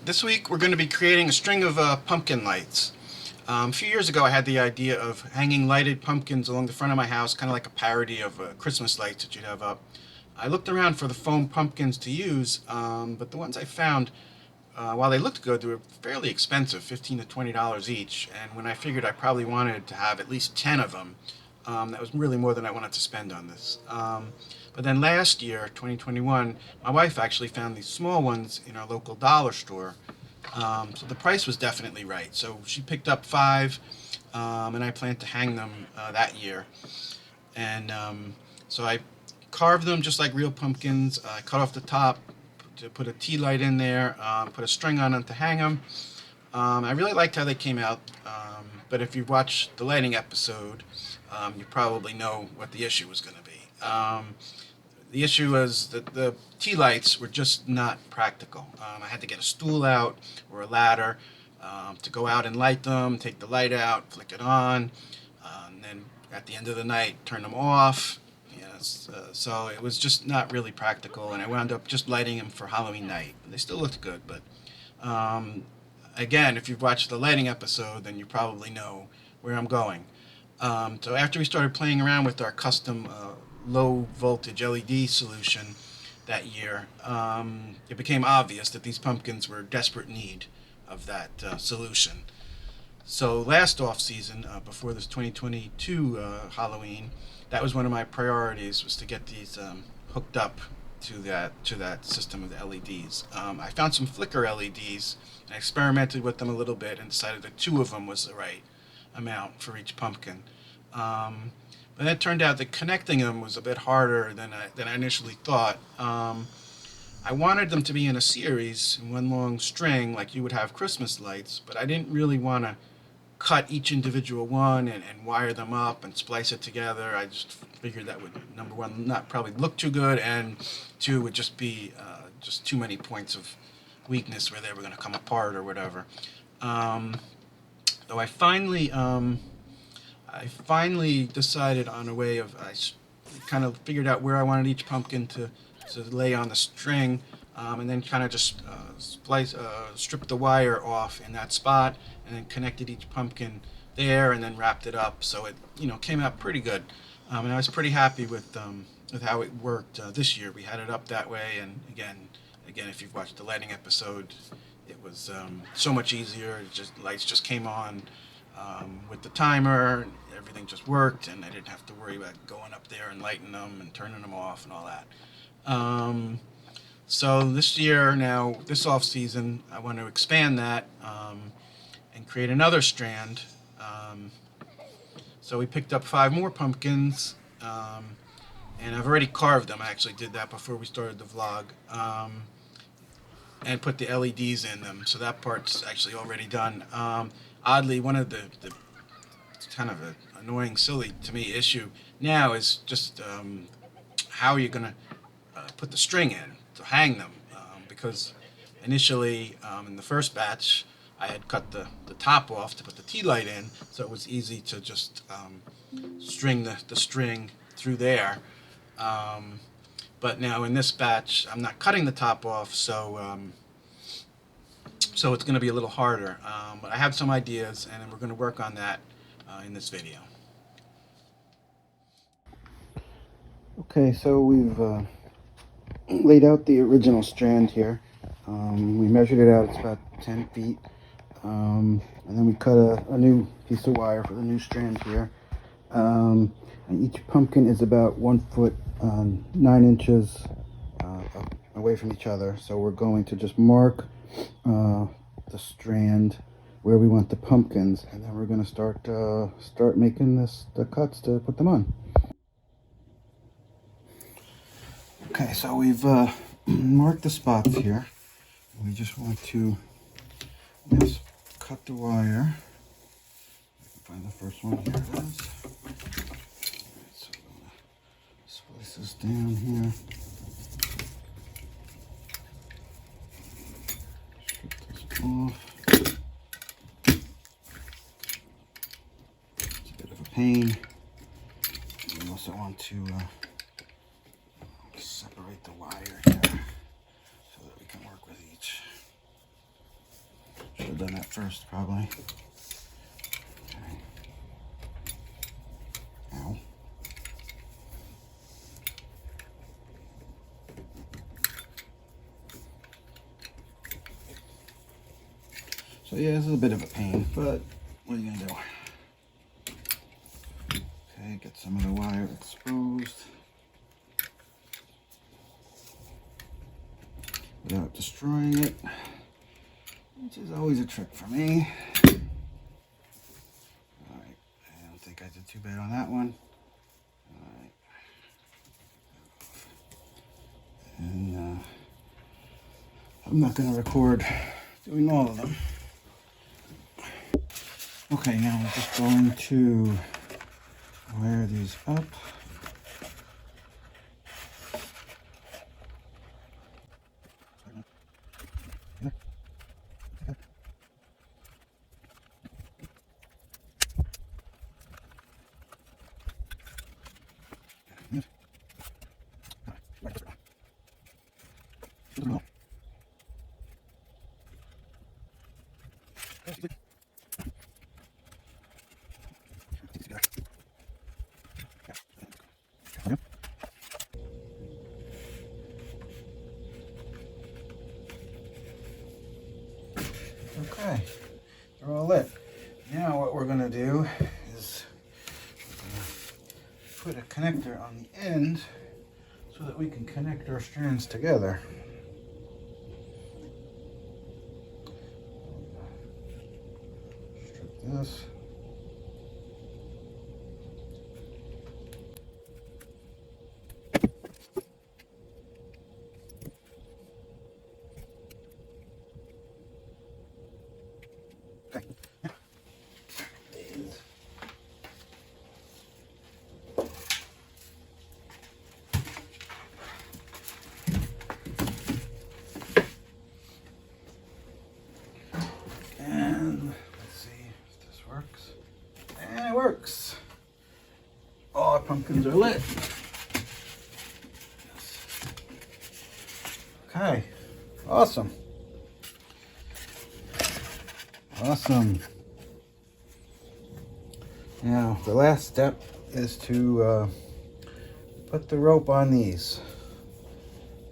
This week we're going to be creating a string of pumpkin lights. A few years ago I had the idea of hanging lighted pumpkins along the front of my house, kind of like a parody of Christmas lights that you'd have up. I looked around for the foam pumpkins to use, but the ones I found, while they looked good, they were fairly expensive, $15 to $20 each, and when I figured I probably wanted to have at least 10 of them, that was really more than I wanted to spend on this. But then last year, 2021, my wife actually found these small ones in our local dollar store. So the price was definitely right. So she picked up five, and I plan to hang them that year. And so I carved them just like real pumpkins. I cut off the top to put a tea light in there, put a string on them to hang them. I really liked how they came out, but if you've watched the lighting episode, you probably know what the issue was going to be. The issue was that the tea lights were just not practical. I had to get a stool out or a ladder to go out and light them, take the light out, flick it on, and then at the end of the night turn them off. Yes, so it was just not really practical, and I wound up just lighting them for Halloween night. They still looked good, but again, if you've watched the lighting episode, then you probably know where I'm going. So after we started playing around with our custom low voltage LED solution that year, it became obvious that these pumpkins were in desperate need of that solution. So last off season, before this 2022 Halloween, that was one of my priorities, was to get these hooked up to that system of the LEDs. I found some flicker LEDs. I experimented with them a little bit and decided that two of them was the right amount for each pumpkin. But it turned out that connecting them was a bit harder than I initially thought. I wanted them to be in a series, in one long string, like you would have Christmas lights, but I didn't really want to cut each individual one and wire them up and splice it together. I just figured that would, number one, not probably look too good, and two, would just be just too many points of weakness where they were going to come apart or whatever. Though I finally decided on a way of, kind of figured out where I wanted each pumpkin to lay on the string, and then kind of just strip the wire off in that spot, and then connected each pumpkin there, and then wrapped it up. So it came out pretty good, and I was pretty happy with how it worked this year. We had it up that way, and again, if you've watched the lighting episode, it was so much easier. Lights just came on with the timer. Everything just worked, and I didn't have to worry about going up there and lighting them and turning them off and all that. So this year, now this off season, I want to expand that and create another strand. So we picked up five more pumpkins, and I've already carved them. I actually did that before we started the vlog, and put the LEDs in them. So that part's actually already done. Oddly, one of the it's kind of an annoying, silly to me issue now is just how you're going to put the string in to hang them, because initially in the first batch I had cut the top off to put the tea light in, so it was easy to just string the string through there. But now in this batch I'm not cutting the top off, so it's going to be a little harder. But I have some ideas, and we're going to work on that in this video. Okay, so we've laid out the original strand here. We measured it out, it's about 10 feet. And then we cut a new piece of wire for the new strand here. And each pumpkin is about 1 foot 9 inches away from each other. So we're going to just mark the strand where we want the pumpkins, and then we're going to start making the cuts to put them on. Okay, so we've marked the spots here. We just want to just cut the wire. I can find the first one. Here it is. Alright, so I'm going to splice this down here. Strip this off. It's a bit of a pain. We also want to separate the wire here so that we can work with each. Should have done that first, probably. Okay. Ow. So yeah, this is a bit of a pain, but what are you gonna do? Okay, get some of the wire exposed without destroying it, which is always a trick for me. Alright, I don't think I did too bad on that one. Alright. And I'm not gonna record doing all of them. Okay, now we're just going to wire these up. Okay, they're all lit. Now what we're gonna do is put a connector on the end so that we can connect our strands together. Strip this. Okay. And let's see if this works. And it works. All our pumpkins are lit. Okay, awesome. Awesome. Now, the last step is to put the rope on these.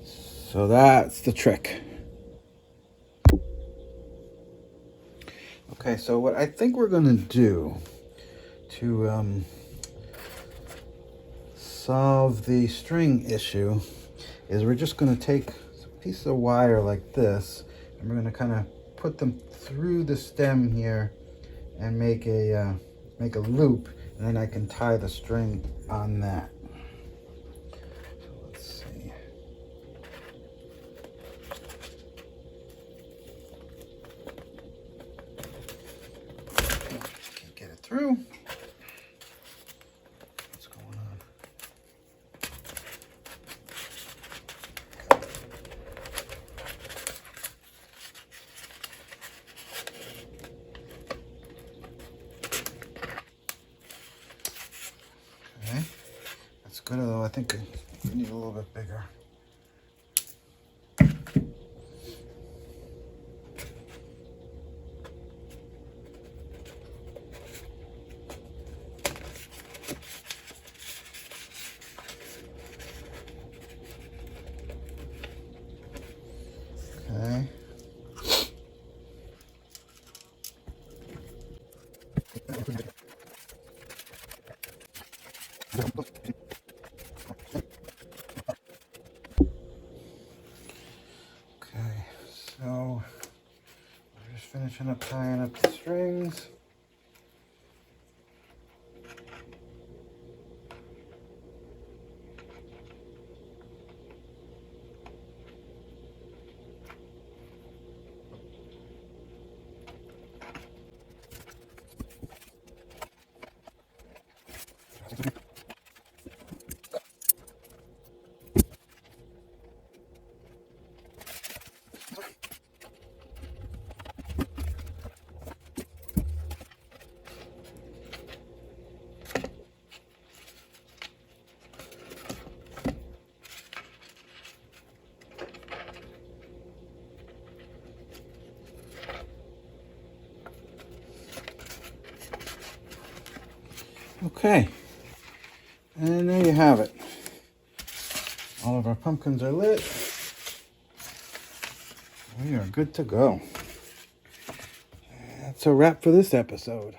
So that's the trick. Okay, so what I think we're going to do to solve the string issue is we're just going to take a piece of wire like this, and we're going to kind of put them through the stem here and make a loop, and then I can tie the string on that. So let's see. Can't get it through. What's going on? Okay, that's good, although I think we need a little bit bigger. Okay. Okay, so we're just finishing up tying up the strings. Okay, and there you have it. All of our pumpkins are lit. We are good to go. That's a wrap for this episode.